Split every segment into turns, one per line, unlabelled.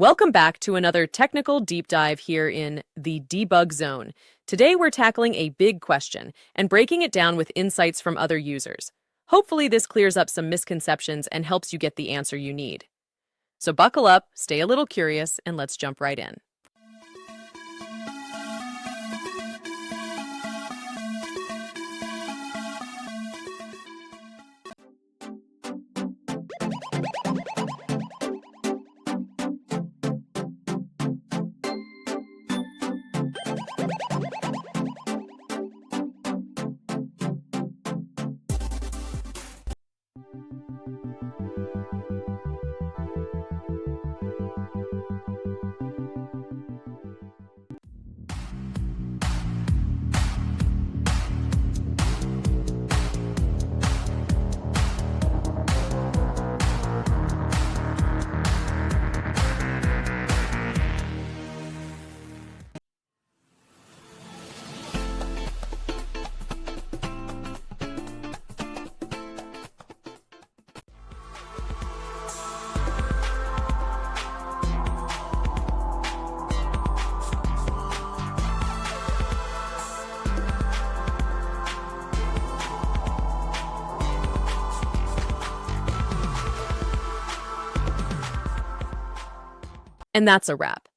Welcome back to another technical deep dive here in the debug zone. Today we're tackling a big question and breaking it down with insights from other users. Hopefully this clears up some misconceptions and helps you get the answer you need. So buckle up, stay a little curious, and let's jump right in. And that's a wrap.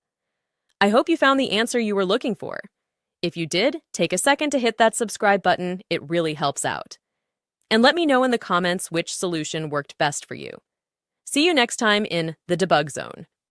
I hope you found the answer you were looking for. If you did, take a second to hit that subscribe button. It really helps out. And let me know in the comments which solution worked best for you. See you next time in the debug zone.